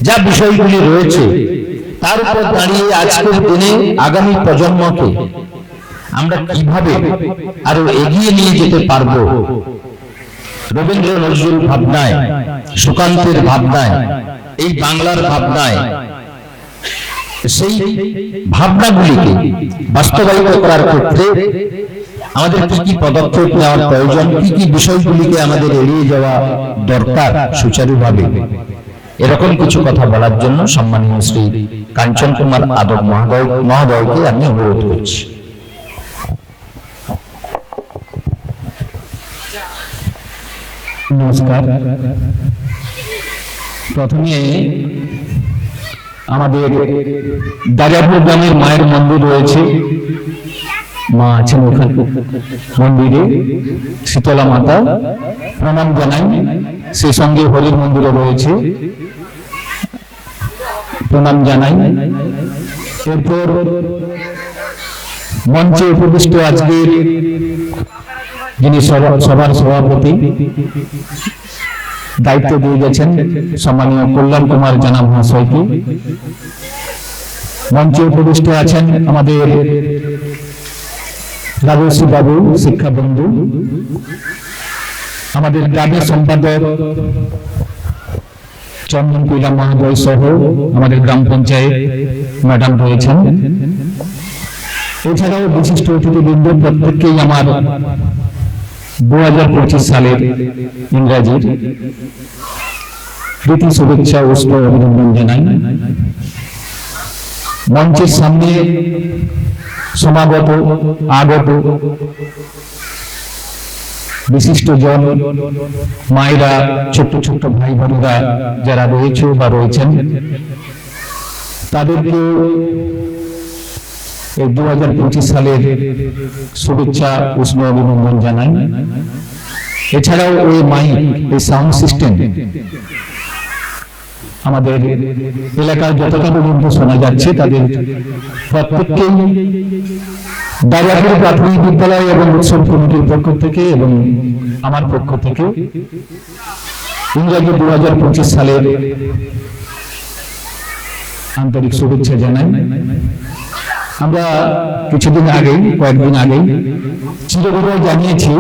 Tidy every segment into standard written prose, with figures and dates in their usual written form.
যা বিষয়গুলি রয়েছে তার উপর দাঁড়িয়ে আজকের দিনে আগামী প্রজন্মকে আমরা কিভাবে আরো এগিয়ে নিয়ে যেতে পারবো, রবীন্দ্র নজরুল ভাবনায়, সুকান্তের ভাবনায়, এই বাংলার ভাবনায়, সেই ভাবনাগুলিকে বাস্তবায়িত করার ক্ষেত্রে আমাদের কি কি পদক্ষেপ নেওয়ার প্রয়োজন, কি কি বিষয়গুলিকে আমাদের এড়িয়ে যাওয়া দরকার সুচারুভাবে, এরকম কিছু কথা বলার জন্য সম্মানীয় শ্রী কাঞ্চন কুমার আদব মহোদয়কে আমি অনুরোধ করছি। নমস্কার। প্রথমে আমাদের দারিয়াপুর গ্রামের মায়ের মন্দির রয়েছে, মা আছেন ওখানে মন্দিরে, শীতলা মাতা, প্রণাম জানাই। সেই সঙ্গে হরির মন্দিরও রয়েছে, প্রণাম জানাই। এরপর মঞ্চে উপবিষ্ট আজকের যিনি সভার সভাপতি দায়িত্ব দিয়ে গেছেন সম্মানীয় কল্যাণ কুমার জানা মহাশয়কে, মঞ্চে উপবিষ্ট আছেন আমাদের রাজস্বী বাবু শিক্ষা বন্ধু, আমাদের গ্রামের সম্পাদক চন্দন কুইলা মহোদয় সহ আমাদের গ্রাম পঞ্চায়েত ম্যাডাম রয়েছেন। এছাড়াও বিশিষ্ট অতিথিবৃন্দ প্রত্যেককেই আমার 2025 সালের ইংরাজির প্রীতি শুভেচ্ছা উষ্ণ অভিনন্দন জানাই। মঞ্চের সামনে সমাগত আগত বিশিষ্ট জন, মায়েরা, ছোট্ট ছোট্ট ভাই বোনেরা যারা রয়েছে বা রয়েছেন, তাদেরকে এই 2025 সালের শুভেচ্ছা উষ্ণ অভিনন্দন জানাই। এছাড়াও এই মাইক, এই সাউন্ড সিস্টেম আমাদের এলাকার যতটা পর্যন্ত শোনা যাচ্ছে, তাদের প্রত্যেককেই দারিয়াপুর প্রাথমিক বিদ্যালয় এবং উৎসব কমিটির পক্ষ থেকে এবং আমার পক্ষ থেকে ইংরাজি 2025 সালের আন্তরিক শুভেচ্ছা জানাই। আমরা কিছুদিন আগেই, কয়েকদিন আগেই চিরবিদায় জানিয়েছি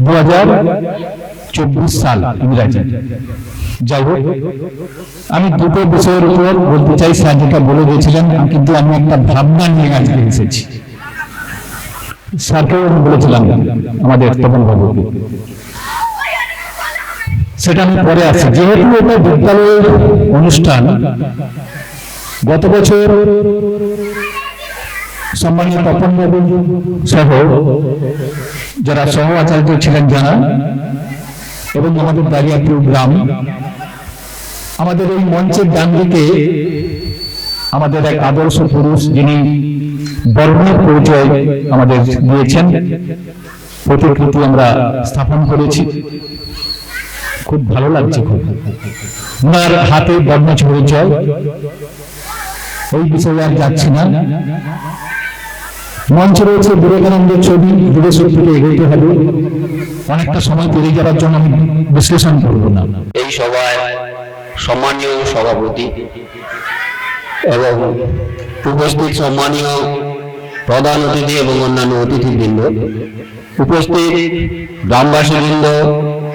2024 সাল ইংরাজি। যাই হোক, আমি দুটো বিষয়ের উপর বলতে চাই। স্যার যেটা বলে গেছিলেন, কিন্তু আমি একটা ভাবনা নিয়ে আজকে এসেছি। স্যারকেও আমি বলেছিলাম, আমাদের তপন বাবুকে, সেটা আমি পরে আসছি। যেহেতু এটা বিদ্যালয়ের অনুষ্ঠান, গত বছর সম্মানীয় তপন বাবু সহ যারা সহ আচার্য ছিলেন যারা, এবং আমাদের দারিয়াপুর গ্রাম, আমাদের এই মঞ্চের ডান দিকে আমাদের এক আদর্শ পুরুষ, যিনি বর্ণের পরিচয় আমাদের দিয়েছেন, প্রতিকৃতি আমরা স্থাপন করেছি, খুব ভালো লাগছে। খুব ওনার হাতে বর্ণ পরিচয়, ওই বিষয়ে আর যাচ্ছি না। মঞ্চে রয়েছে বিবেকানন্দের ছবি, দূরে থেকে এগোতে হবে, অনেকটা সময় পেরিয়ে যাওয়ার জন্য আমি বিশ্লেষণ করব না। এই সভায় সম্মানীয় সভাপতি এবং উপস্থিত সম্মানীয় প্রধান অতিথি এবং অন্যান্য অতিথিবৃন্দ, উপস্থিত গ্রামবাসীবৃন্দ,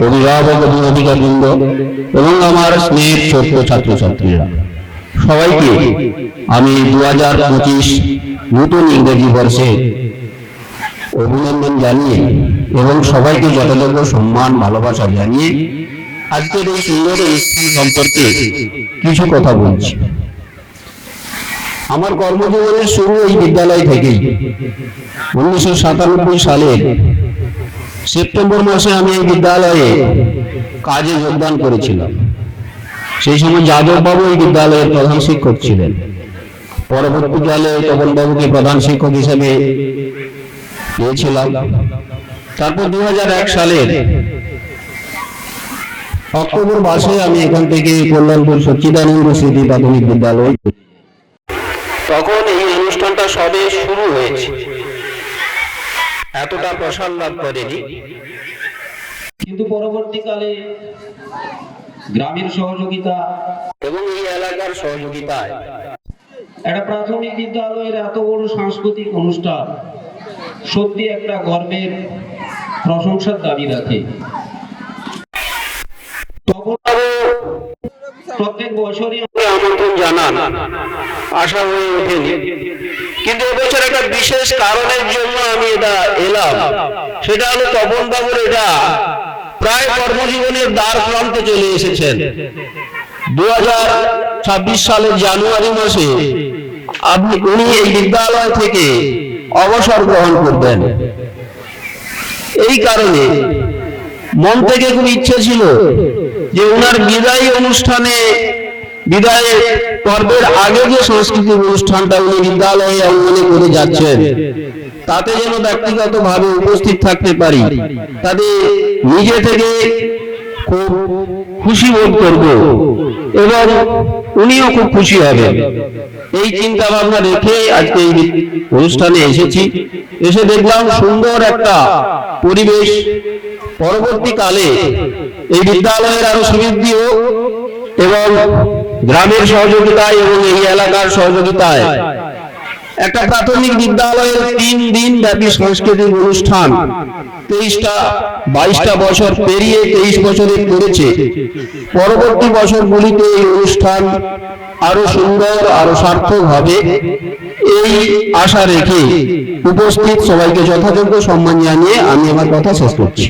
অভিভাবক অভিভাবিকাবৃন্দ এবং আমার স্নেহের ছোট্ট ছাত্রছাত্রীরা, সবাইকে আমি 2025 নতুন ইংরেজি বর্ষে অভিনন্দন জানিয়ে এবং সবাইকে যথাযোগ্য সম্মান ভালোবাসা জানিয়ে আজকের এই সুন্দর অনুষ্ঠান সম্পর্কে কিছু কথা বলছি। আমার কর্মজীবনের শুরু এই বিদ্যালয় থেকেই। 1997 সালের সেপ্টেম্বর মাসে আমি এই বিদ্যালয়ে কাজে যোগদান করেছিলাম। সেই সময় যাদব বাবু এই বিদ্যালয়ের প্রধান শিক্ষক ছিলেন। পরবর্তীকালে তপন বাবুকে প্রধান শিক্ষক হিসেবে পেয়েছিলাম। তারপর 2001 সালের অক্টোবর মাসে আমি এখান থেকে কল্যাণপুর সচ্চিদানন্দ স্মৃতি প্রাথমিক বিদ্যালয়, তখন এই অনুষ্ঠানটা সবে শুরু হয়েছে, এতটা প্রসার লাভ করেনি। কিন্তু পরবর্তীকালে গ্রামের সহযোগিতা এবং এই এলাকার সহযোগিতায় একটা প্রাথমিক বিদ্যালয়ের এত বড় সাংস্কৃতিক অনুষ্ঠান সত্যি একটা গর্বের প্রশংসার দাবি রাখে। প্রত্যেক বছরই আমন্ত্রণ জানান, আশা হয়ে ওঠেনি, কিন্তু এবছর একটা বিশেষ কারণের জন্য আমি এটা এলাম। সেটা হলো তপন বাবুর এটা প্রায় কর্মজীবনের দ্বার প্রান্তে চলে এসেছেন। 2026 সালের জানুয়ারি মাসে উনি এই বিদ্যালয় থেকে অবসর গ্রহণ করবেন। এই কারণে মন থেকে খুব ইচ্ছে ছিল যে ওনার বিদায়ী অনুষ্ঠানে, বিদায় পর্বের আগে যে সাংস্কৃতিক অনুষ্ঠানটা উনি বিদ্যালয়ে অঙ্গনে করে যাচ্ছেন, তাতে যেন ব্যক্তিগতভাবে উপস্থিত থাকতে পারি, তাতে নিজে থেকে খুব খুশি বোধ করব এবং উনিও খুব খুশি হবেন। এই চিন্তা ভাবনা রেখে আজকে এই অনুষ্ঠানে এসেছি। এসে দেখলাম সুন্দর একটা পরিবেশ। পরবর্তীকালে এই বিদ্যালয়ের আরো সমৃদ্ধি হোক এবং গ্রামের সহযোগিতায় এবং এই এলাকার সহযোগিতায় একটা প্রাথমিক বিদ্যালয়ের 3 দিন ব্যাপী সাংস্কৃতিক অনুষ্ঠান 22টা বছর পেরিয়ে 23 বছরে পড়েছে। পরবর্তী বছরগুলিতে এই অনুষ্ঠান আরো সুন্দর, আরো সার্থক হবে, এই আশা রেখে উপস্থিত সবাইকে যথাযোগ্য সম্মান জানিয়ে আমি আমার কথা শেষ করছি।